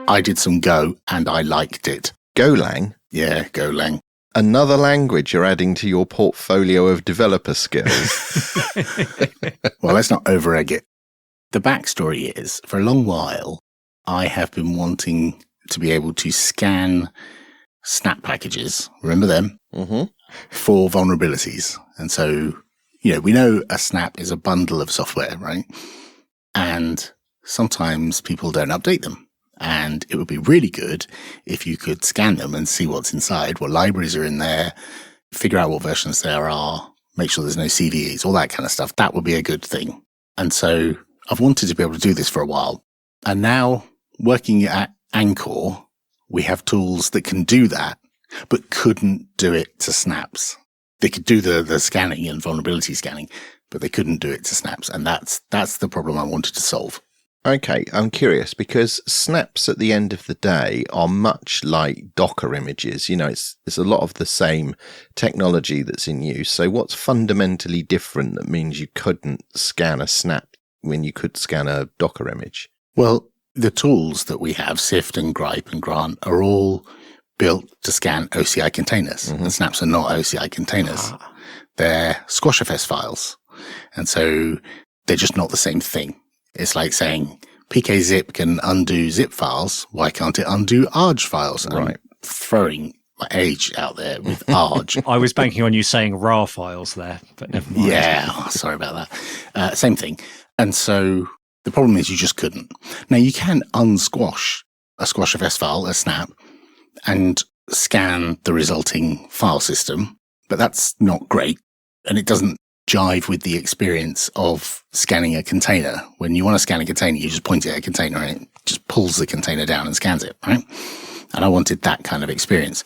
I did some Go and I liked it. Golang? Yeah, Golang. Another language you're adding to your portfolio of developer skills. Well, let's not over-egg it. The backstory is, for a long while, I have been wanting to be able to scan snap packages, remember them, for vulnerabilities. And so, we know a snap is a bundle of software, right? And sometimes people don't update them. And it would be really good if you could scan them and see what's inside, what libraries are in there, figure out what versions there are, make sure there's no CVEs, all that kind of stuff. That would be a good thing. And so I've wanted to be able to do this for a while. And now, working at Anchor, we have tools that can do that, but couldn't do it to snaps. They could do the scanning and vulnerability scanning, but they couldn't do it to snaps. And that's the problem I wanted to solve. Okay, I'm curious because snaps at the end of the day are much like Docker images. It's a lot of the same technology that's in use. So what's fundamentally different that means you couldn't scan a snap when you could scan a Docker image? Well, the tools that we have, Sift and Gripe and Grant, are all built to scan OCI containers. And snaps are not OCI containers. They're SquashFS files. And so they're just not the same thing. It's like saying pkzip can undo zip files. Why can't it undo arg files? Right. I'm throwing my age out there with arg. I was banking on you saying RAR files there, but never mind. Yeah, sorry about that. Same thing. And so the problem is you just couldn't. Now you can unsquash a SquashFS file, a snap, and scan the resulting file system, but that's not great. And it doesn't jive with the experience of scanning a container. When you want to scan a container, you just point it at a container and it just pulls the container down and scans it, right? And I wanted that kind of experience.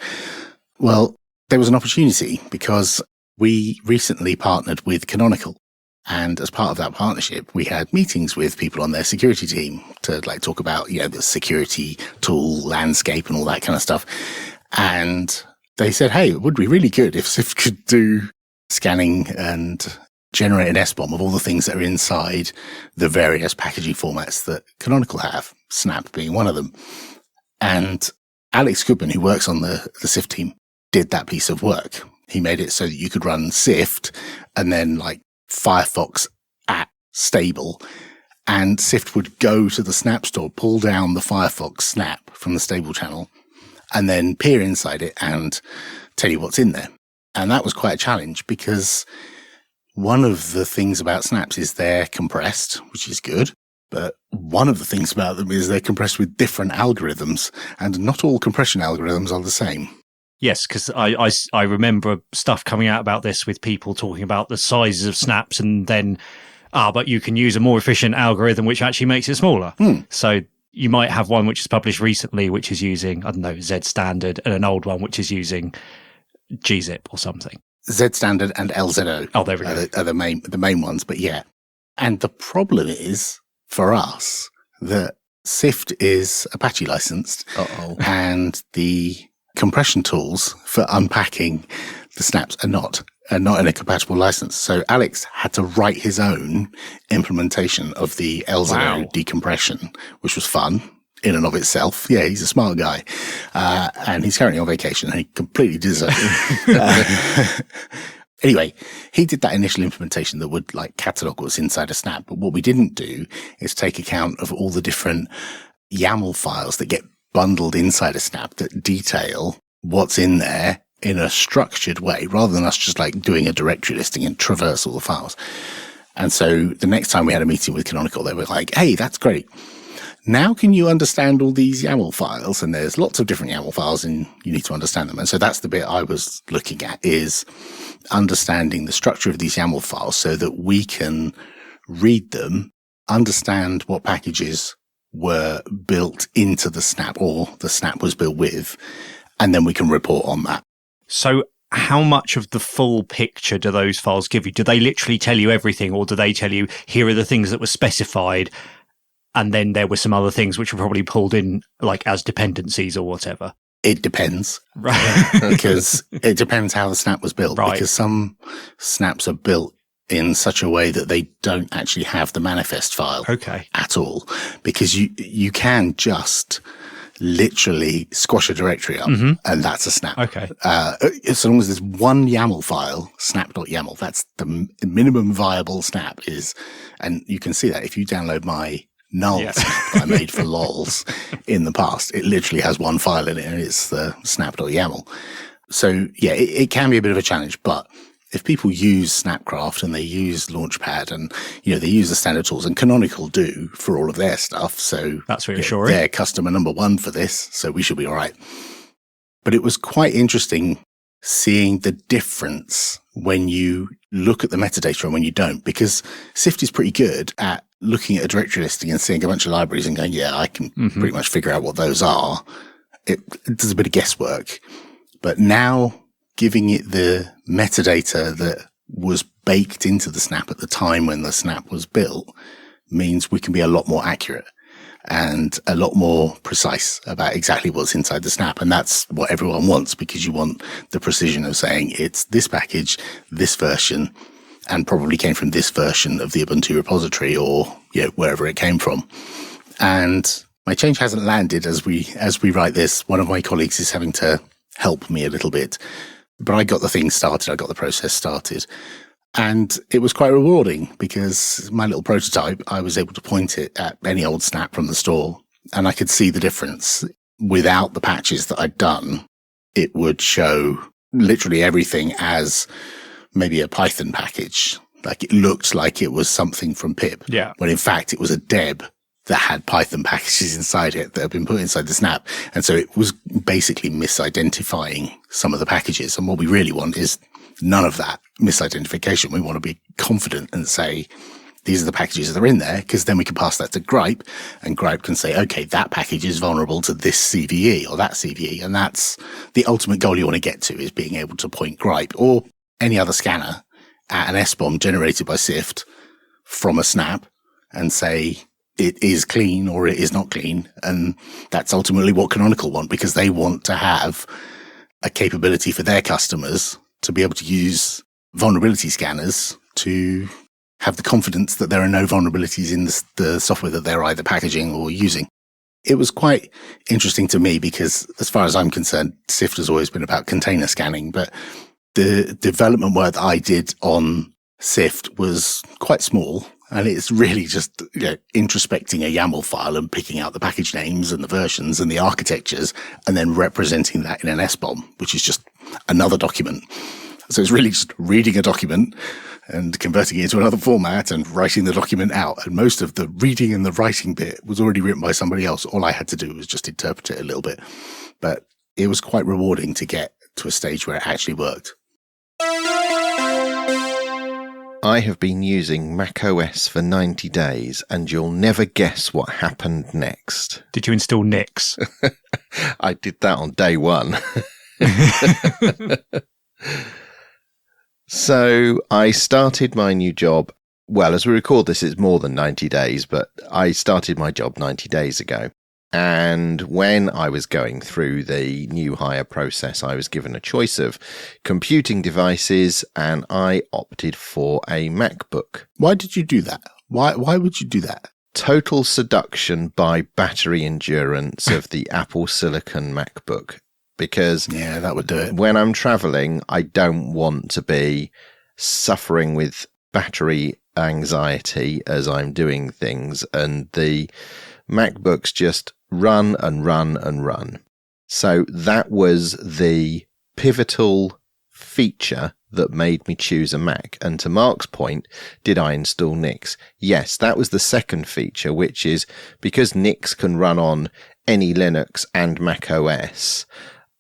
Well, there was an opportunity because we recently partnered with Canonical. And as part of that partnership, we had meetings with people on their security team to talk about, the security tool landscape and all that kind of stuff. And they said, hey, it would be really good if Sift could do scanning and generate an SBOM of all the things that are inside the various packaging formats that Canonical have, Snap being one of them. And Alex Goodman, who works on the Sift team, did that piece of work. He made it so that you could run Sift and then Firefox at stable, and Sift would go to the Snap store, pull down the Firefox snap from the stable channel, and then peer inside it and tell you what's in there. And that was quite a challenge because one of the things about snaps is they're compressed, which is good. But one of the things about them is they're compressed with different algorithms, and not all compression algorithms are the same. Yes, because I remember stuff coming out about this with people talking about the sizes of snaps and then, but you can use a more efficient algorithm which actually makes it smaller. So you might have one which is published recently which is using, I don't know, Z standard, and an old one which is using gzip or something. Z standard and LZO. Oh, there we go. Are the main ones, but yeah. And the problem is for us that Sift is Apache licensed, and the compression tools for unpacking the snaps are not in a compatible license. So Alex had to write his own implementation of the LZO decompression, which was fun in and of itself. Yeah, he's a smart guy. And he's currently on vacation and he completely deserves it. Anyway, he did that initial implementation that would catalog what's inside a snap. But what we didn't do is take account of all the different YAML files that get bundled inside a snap that detail what's in there in a structured way, rather than us just doing a directory listing and traverse all the files. And so the next time we had a meeting with Canonical, they were like, hey, that's great. Now can you understand all these YAML files? And there's lots of different YAML files and you need to understand them. And so that's the bit I was looking at, is understanding the structure of these YAML files so that we can read them, understand what packages were built into the snap or the snap was built with, and then we can report on that. So how much of the full picture do those files give you? Do they literally tell you everything, or do they tell you, here are the things that were specified, and then there were some other things which were probably pulled in as dependencies or whatever? It depends. Right. Because it depends how the snap was built. Right. Because some snaps are built in such a way that they don't actually have the manifest file at all. Because you can just literally squash a directory up, and that's a snap. Okay. As long as there's one YAML file, snap.yaml, that's the minimum viable snap is, and you can see that if you download my null snap that I made for lols in the past, it literally has one file in it, and it's the snap.yaml. So yeah, it can be a bit of a challenge, but if people use Snapcraft and they use Launchpad and, they use the standard tools, and Canonical do for all of their stuff. So that's reassuring. They're customer number one for this. So we should be all right. But it was quite interesting seeing the difference when you look at the metadata and when you don't, because Sift is pretty good at looking at a directory listing and seeing a bunch of libraries and going, yeah, I can pretty much figure out what those are. It does a bit of guesswork, but now giving it the metadata that was baked into the snap at the time when the snap was built means we can be a lot more accurate and a lot more precise about exactly what's inside the snap. And that's what everyone wants, because you want the precision of saying it's this package, this version, and probably came from this version of the Ubuntu repository or, wherever it came from. And my change hasn't landed as we write this. One of my colleagues is having to help me a little bit. But I got the thing started. I got the process started. And it was quite rewarding because my little prototype, I was able to point it at any old snap from the store and I could see the difference. Without the patches that I'd done, it would show literally everything as maybe a Python package. Like it looked like it was something from pip. Yeah. When in fact it was a deb that had Python packages inside it that had been put inside the snap. And so it was basically misidentifying some of the packages. And what we really want is none of that misidentification. We want to be confident and say, these are the packages that are in there, because then we can pass that to Gripe and Gripe can say, okay, that package is vulnerable to this CVE or that CVE. And that's the ultimate goal you want to get to, is being able to point Gripe or any other scanner at an SBOM generated by Sift from a snap and say, it is clean or it is not clean. And that's ultimately what Canonical want, because they want to have a capability for their customers to be able to use vulnerability scanners to have the confidence that there are no vulnerabilities in the software that they're either packaging or using. It was quite interesting to me because, as far as I'm concerned, Sift has always been about container scanning, but the development work that I did on Sift was quite small. And it's really just introspecting a YAML file and picking out the package names and the versions and the architectures and then representing that in an SBOM, which is just another document. So it's really just reading a document and converting it into another format and writing the document out. And most of the reading and the writing bit was already written by somebody else. All I had to do was just interpret it a little bit. But it was quite rewarding to get to a stage where it actually worked. I have been using macOS for 90 days and you'll never guess what happened next. Did you install Nix? I did that on day one. So I started my new job. Well, as we record this, it's more than 90 days, but I started my job 90 days ago. And when I was going through the new hire process, I was given a choice of computing devices and I opted for a MacBook. Why did you do that? Why would you do that? Total seduction by battery endurance of the Apple Silicon MacBook. Because yeah, that would do it. When I'm traveling, I don't want to be suffering with battery anxiety as I'm doing things. And the MacBooks just run and run and run. So that was the pivotal feature that made me choose a Mac. And to Mark's point, did I install Nix? Yes, that was the second feature, which is because Nix can run on any Linux and Mac OS,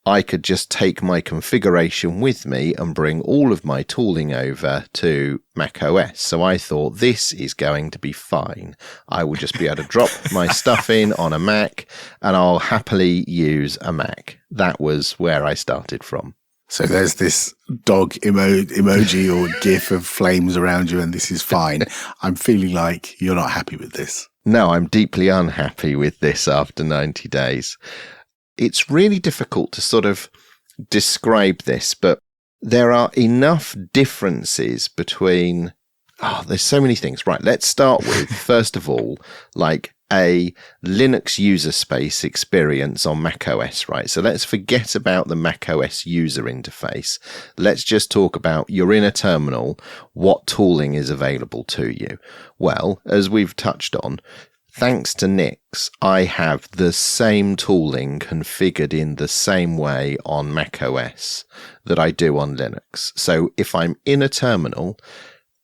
I could just take my configuration with me and bring all of my tooling over to Mac OS. So I thought, this is going to be fine. I will just be able to drop my stuff in on a Mac and I'll happily use a Mac. That was where I started from. So there's this dog emoji or GIF of flames around you and this is fine. I'm feeling like you're not happy with this. No, I'm deeply unhappy with this after 90 days. It's really difficult to sort of describe this, but there are enough differences between, there's so many things. Right, let's start with, first of all, like a Linux user space experience on macOS, right? So let's forget about the macOS user interface. Let's just talk about you're in a terminal. What tooling is available to you? Well, as we've touched on, thanks to Nix, I have the same tooling configured in the same way on macOS that I do on Linux. So if I'm in a terminal,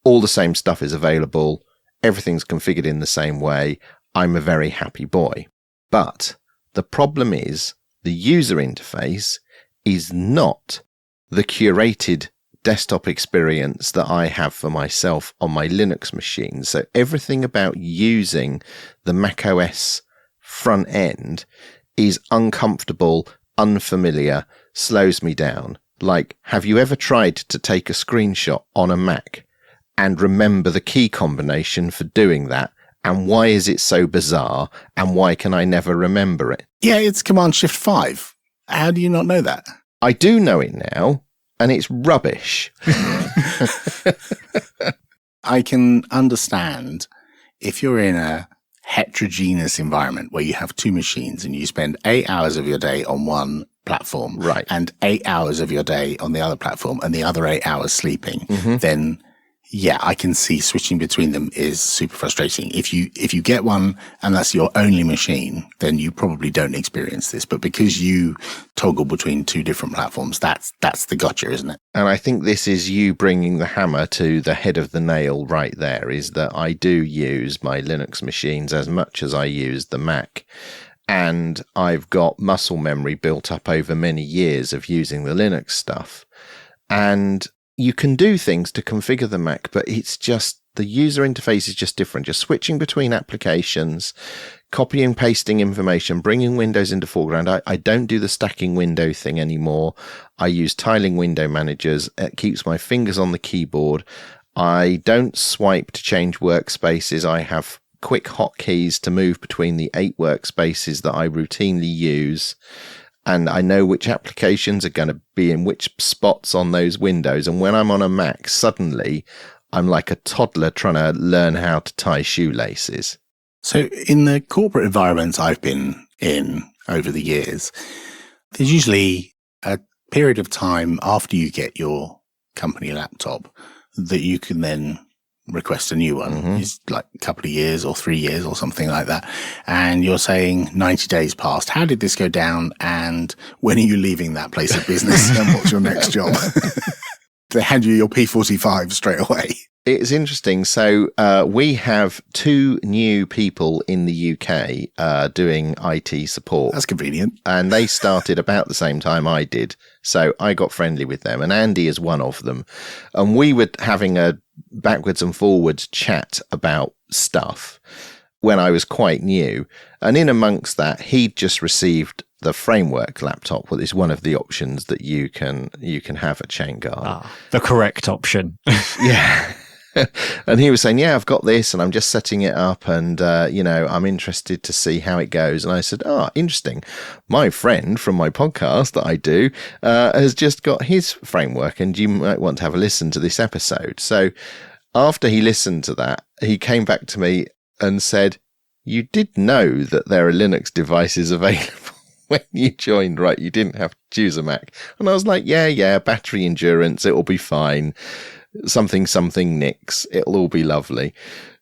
all the same stuff is available. Everything's configured in the same way. I'm a very happy boy. But the problem is the user interface is not the curated desktop experience that I have for myself on my Linux machine. So everything about using the macOS front end is uncomfortable, unfamiliar, slows me down. Like, have you ever tried to take a screenshot on a Mac and remember the key combination for doing that? And why is it so bizarre? And why can I never remember it? Yeah, it's Command-Shift-5. How do you not know that? I do know it now, and it's rubbish. I can understand if you're in a heterogeneous environment where you have two machines and you spend 8 hours of your day on one platform, right, and 8 hours of your day on the other platform and the other 8 hours sleeping, then yeah, I can see switching between them is super frustrating. If you get one and that's your only machine, then you probably don't experience this. But because you toggle between two different platforms, that's the gotcha, isn't it? And I think this is you bringing the hammer to the head of the nail right there, is that I do use my Linux machines as much as I use the Mac. And I've got muscle memory built up over many years of using the Linux stuff. And you can do things to configure the Mac, but it's just the user interface is just different. Just switching between applications, copying, pasting information, bringing windows into foreground. I don't do the stacking window thing anymore. I use tiling window managers. It keeps my fingers on the keyboard. I don't swipe to change workspaces. I have quick hotkeys to move between the 8 workspaces that I routinely use. And I know which applications are going to be in which spots on those windows. And when I'm on a Mac, suddenly I'm like a toddler trying to learn how to tie shoelaces. So in the corporate environments I've been in over the years, there's usually a period of time after you get your company laptop that you can then request a new one. It's like a couple of years or 3 years or something like that. And you're saying 90 days passed. How did this go down? And when are you leaving that place of business? And what's your next job? They hand you your P45 straight away. It's interesting. So we have 2 new people in the UK doing IT support. That's convenient. And they started about the same time I did. So I got friendly with them. And Andy is one of them. And we were having a backwards and forwards chat about stuff when I was quite new. And in amongst that, he'd just received the framework laptop, well, is one of the options that you can have at ChainGuard. The correct option. Yeah. And he was saying, yeah, I've got this and I'm just setting it up and, I'm interested to see how it goes. And I said, interesting. My friend from my podcast that I do has just got his framework and you might want to have a listen to this episode. So after he listened to that, he came back to me and said, you did know that there are Linux devices available when you joined, right? You didn't have to choose a Mac. And I was like, yeah, battery endurance, it'll be fine. Something Nix, it'll all be lovely.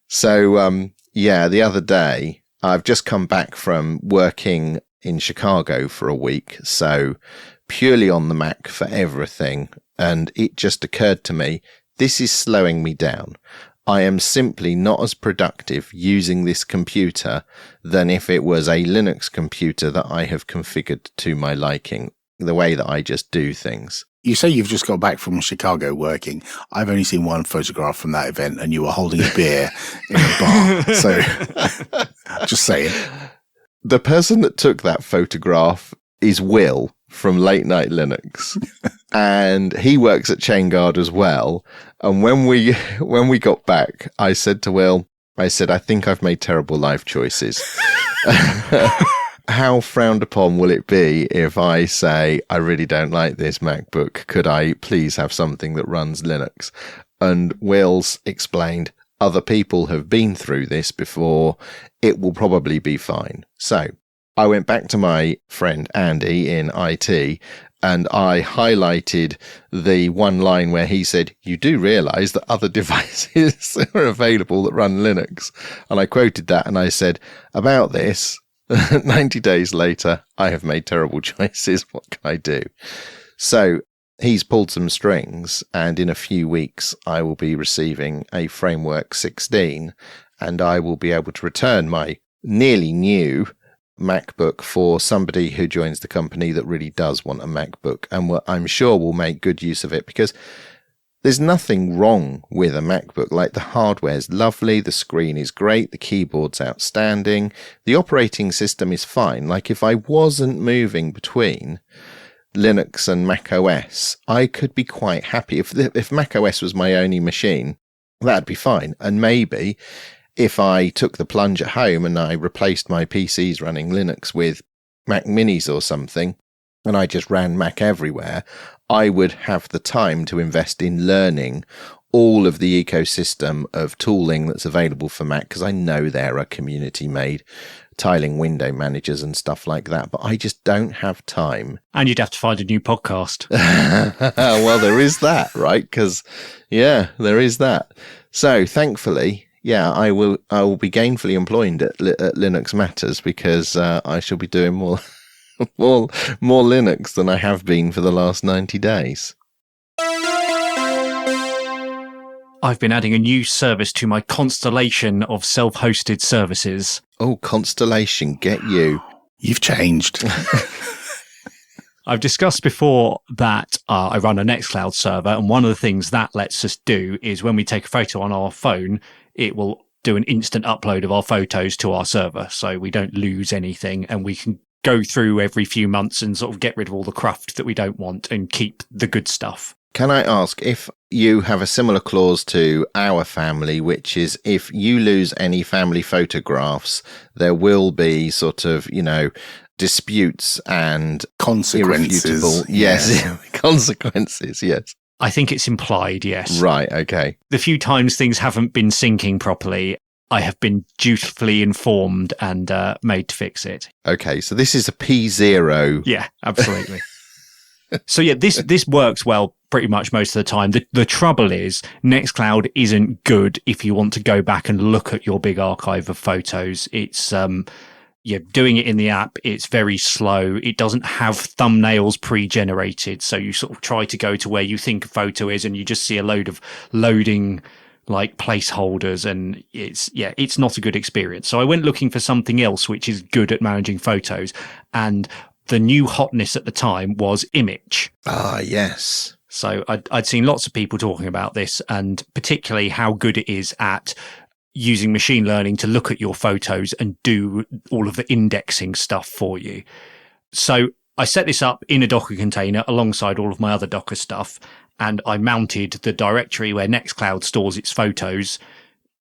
So, the other day, I've just come back from working in Chicago for a week. So purely on the Mac for everything. And it just occurred to me, this is slowing me down. I am simply not as productive using this computer than if it was a Linux computer that I have configured to my liking, the way that I just do things. You say you've just got back from Chicago working. I've only seen one photograph from that event and you were holding a beer in a bar. So just saying. The person that took that photograph is Will from Late Night Linux. And he works at ChainGuard as well. And when we got back, I said to Will, I think I've made terrible life choices. How frowned upon will it be if I say, I really don't like this MacBook. Could I please have something that runs Linux? And Will's explained, other people have been through this before, it will probably be fine. So I went back to my friend Andy in IT and I highlighted the one line where he said, "You do realize that other devices are available that run Linux." And I quoted that and I said, about this, 90 days later, I have made terrible choices. What can I do? So he's pulled some strings, and in a few weeks, I will be receiving a Framework 16, and I will be able to return my nearly new MacBook for somebody who joins the company that really does want a MacBook, and I'm sure will make good use of it, because there's nothing wrong with a MacBook. Like, the hardware's lovely, the screen is great, the keyboard's outstanding, the operating system is fine. Like, if I wasn't moving between Linux and macOS, I could be quite happy. If macOS was my only machine, that'd be fine. And maybe if I took the plunge at home and I replaced my PCs running Linux with Mac Minis or something, and I just ran Mac everywhere, I would have the time to invest in learning all of the ecosystem of tooling that's available for Mac, because I know there are community-made tiling window managers and stuff like that, but I just don't have time. And you'd have to find a new podcast. Well, there is that, right? Because, yeah, there is that. So, thankfully, yeah, I will be gainfully employed at Linux Matters, because I shall be doing more Linux than I have been for the last 90 days. I've been adding a new service to my constellation of self-hosted services. Oh, Constellation, get you. You've changed. I've discussed before that I run a Nextcloud server, and one of the things that lets us do is when we take a photo on our phone, it will do an instant upload of our photos to our server, so we don't lose anything, and we can go through every few months and sort of get rid of all the cruft that we don't want and keep the good stuff. Can I ask if you have a similar clause to our family, which is if you lose any family photographs, there will be sort of, disputes and consequences. Irrefutable. Yes. Consequences, yes. I think it's implied, yes. Right, okay. The few times things haven't been syncing properly, I have been dutifully informed and made to fix it. Okay, so this is a P0. Yeah, absolutely. So yeah, this works well pretty much most of the time. The trouble is Nextcloud isn't good if you want to go back and look at your big archive of photos. It's doing it in the app, it's very slow. It doesn't have thumbnails pre-generated, so you sort of try to go to where you think a photo is and you just see a load of loading like placeholders, and it's not a good experience. So I went looking for something else which is good at managing photos, and the new hotness at the time was Immich. Ah, yes. So I'd seen lots of people talking about this, and particularly how good it is at using machine learning to look at your photos and do all of the indexing stuff for you. So I set this up in a Docker container alongside all of my other Docker stuff, and I mounted the directory where Nextcloud stores its photos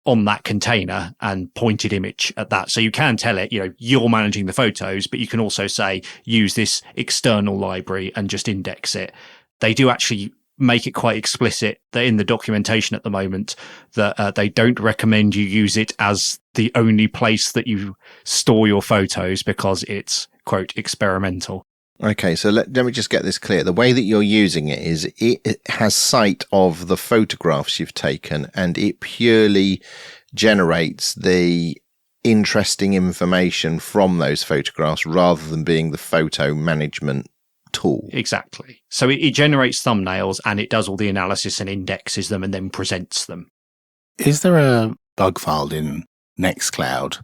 on that container and pointed Immich at that. So you can tell it, you're managing the photos, but you can also say, use this external library and just index it. They do actually make it quite explicit that in the documentation at the moment that they don't recommend you use it as the only place that you store your photos because it's, quote, experimental. Okay, so let me just get this clear. The way that you're using it is it has sight of the photographs you've taken, and it purely generates the interesting information from those photographs rather than being the photo management tool. Exactly. So it generates thumbnails and it does all the analysis and indexes them and then presents them. Is there a bug file in Nextcloud?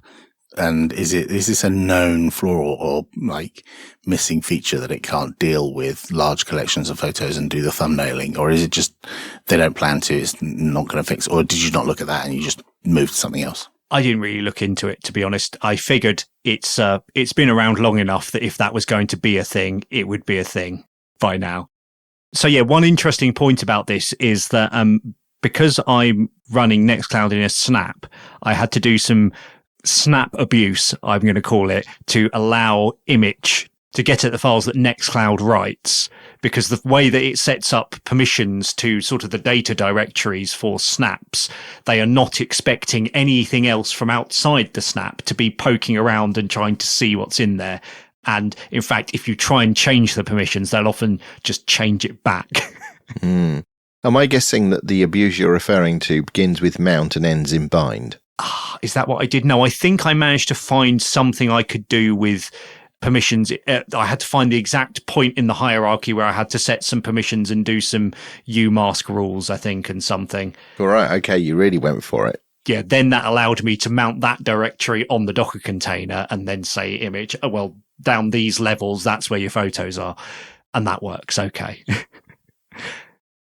And is this a known flaw or like missing feature that it can't deal with large collections of photos and do the thumbnailing? Or is it just they don't plan to, it's not going to fix? Or did you not look at that and you just moved to something else? I didn't really look into it, to be honest. I figured it's been around long enough that if that was going to be a thing, it would be a thing by now. So yeah, one interesting point about this is that because I'm running Nextcloud in a snap, I had to do some snap abuse, I'm going to call it, to allow Immich to get at the files that Nextcloud writes, because the way that it sets up permissions to sort of the data directories for snaps, they are not expecting anything else from outside the snap to be poking around and trying to see what's in there. And in fact, if you try and change the permissions, they'll often just change it back. Am I guessing that the abuse you're referring to begins with mount and ends in bind? Is that what I did? No, I think I managed to find something I could do with permissions. I had to find the exact point in the hierarchy where I had to set some permissions and do some umask rules, I think, and something. All right. Okay. You really went for it. Yeah. Then that allowed me to mount that directory on the Docker container and then say Immich, oh, well, down these levels, that's where your photos are. And that works. Okay.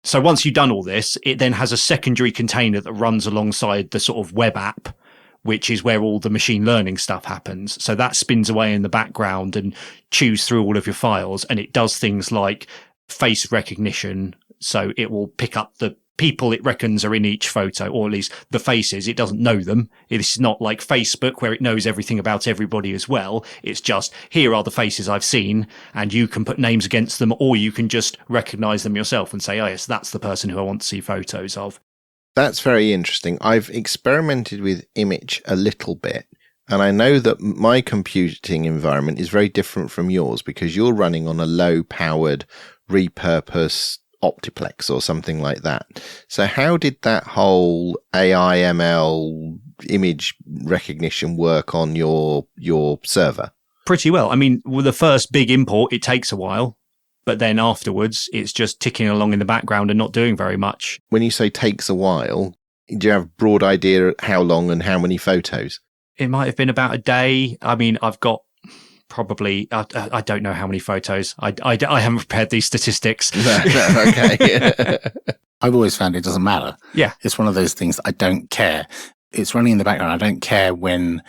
So once you've done all this, it then has a secondary container that runs alongside the sort of web app, which is where all the machine learning stuff happens. So that spins away in the background and chews through all of your files. And it does things like face recognition. So it will pick up the people it reckons are in each photo, or at least the faces. It doesn't know them. It's not like Facebook where it knows everything about everybody as well. It's just, here are the faces I've seen, and you can put names against them, or you can just recognize them yourself and say, oh yes, that's the person who I want to see photos of. That's very interesting. I've experimented with Immich a little bit, and I know that my computing environment is very different from yours because you're running on a low-powered, repurposed Optiplex or something like that. So how did that whole AI ML image recognition work on your server? Pretty well. I mean, with the first big import, it takes a while. But then afterwards, it's just ticking along in the background and not doing very much. When you say takes a while, do you have a broad idea how long and how many photos? It might have been about a day. I mean, I've got probably, I don't know how many photos. I haven't prepared these statistics. No, okay. I've always found it doesn't matter. Yeah. It's one of those things I don't care. It's running in the background. I don't care when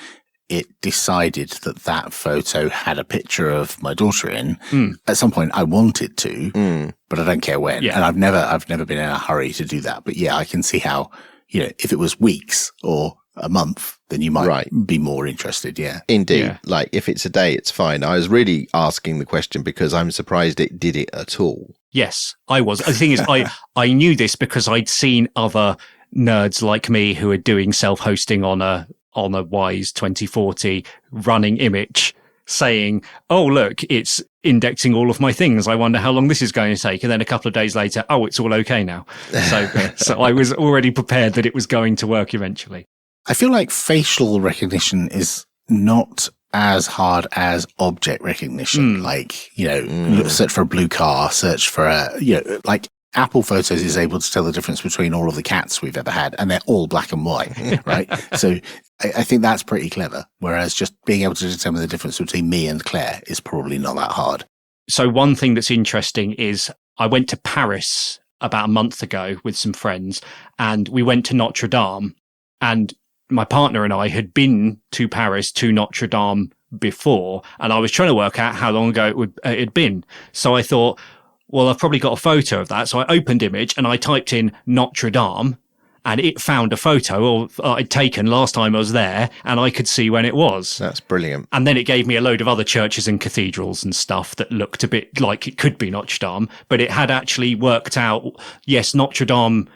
it decided that photo had a picture of my daughter in. At some point I wanted to, but I don't care when. Yeah. And I've never been in a hurry to do that. But yeah, I can see how, if it was weeks or a month, then you might be more interested. Yeah. Indeed. Yeah. Like if it's a day, it's fine. I was really asking the question because I'm surprised it did it at all. Yes, I was. The thing is, I knew this because I'd seen other nerds like me who are doing self-hosting on a Wise 2040 running Immich saying, oh, look, it's indexing all of my things. I wonder how long this is going to take. And then a couple of days later, oh, it's all okay now. So I was already prepared that it was going to work eventually. I feel like facial recognition is not as hard as object recognition. Like, search for a blue car, search for like Apple Photos is able to tell the difference between all of the cats we've ever had, and they're all black and white, right? So I think that's pretty clever. Whereas just being able to determine the difference between me and Claire is probably not that hard. So one thing that's interesting is I went to Paris about a month ago with some friends, and we went to Notre Dame, and my partner and I had been to Paris to Notre Dame before, and I was trying to work out how long ago it had been. So I thought, well, I've probably got a photo of that. So I opened Immich and I typed in Notre Dame, and it found a photo I'd taken last time I was there, and I could see when it was. That's brilliant. And then it gave me a load of other churches and cathedrals and stuff that looked a bit like it could be Notre Dame, but it had actually worked out, yes, Notre Dame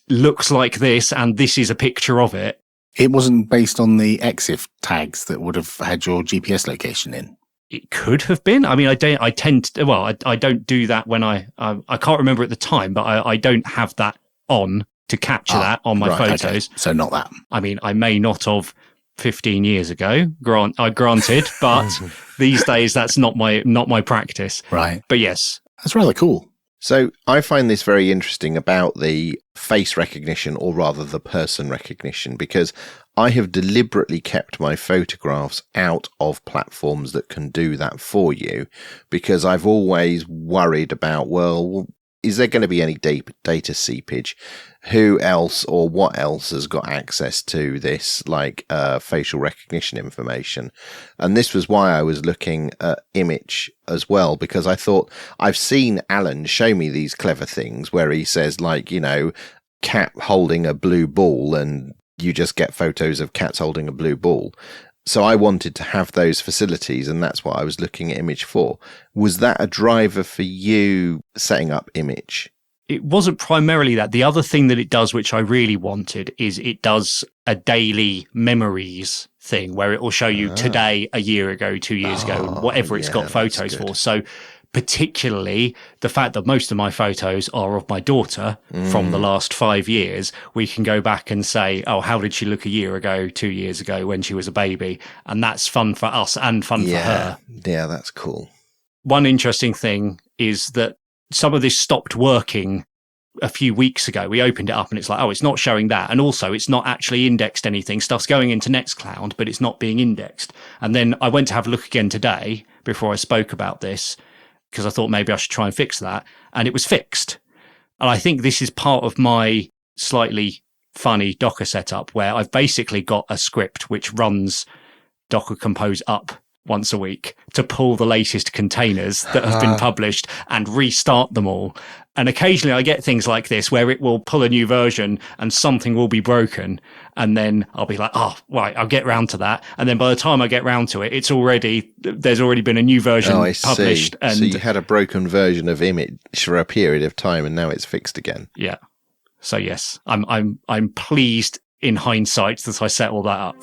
looks like this, and this is a picture of it. It wasn't based on the EXIF tags that would have had your GPS location in. It could have been. I mean, I don't do that when I can't remember at the time, but I don't have that on to capture that on my photos. Okay. So not that. I mean, I may not have 15 years ago, granted, but these days that's not my practice. Right. But yes. That's rather cool. So I find this very interesting about the face recognition, or rather the person recognition, because I have deliberately kept my photographs out of platforms that can do that for you, because I've always worried about, well, is there going to be any data seepage? Who else or what else has got access to this, like facial recognition information? And this was why I was looking at Immich as well, because I thought I've seen Alan show me these clever things where he says, like, cat holding a blue ball, and you just get photos of cats holding a blue ball. So I wanted to have those facilities, and that's what I was looking at Immich for. Was that a driver for you setting up Immich? It wasn't primarily that. The other thing that it does, which I really wanted, is it does a daily memories thing where it will show you today, a year ago, 2 years ago, and whatever it's got photos for. So particularly the fact that most of my photos are of my daughter from the last 5 years, we can go back and say, oh, how did she look a year ago, 2 years ago when she was a baby? And that's fun for us and fun for her. Yeah, that's cool. One interesting thing is that some of this stopped working a few weeks ago. We opened it up and it's like, oh, it's not showing that. And also it's not actually indexed anything. Stuff's going into Nextcloud, but it's not being indexed. And then I went to have a look again today before I spoke about this, because I thought maybe I should try and fix that. And it was fixed. And I think this is part of my slightly funny Docker setup where I've basically got a script which runs Docker Compose up once a week to pull the latest containers that have been published and restart them all. And occasionally I get things like this where it will pull a new version and something will be broken. And then I'll be like, oh, right, I'll get round to that. And then by the time I get round to it, there's already been a new version published. See. And so you had a broken version of Immich for a period of time and now it's fixed again. Yeah. So yes, I'm pleased in hindsight that I set all that up.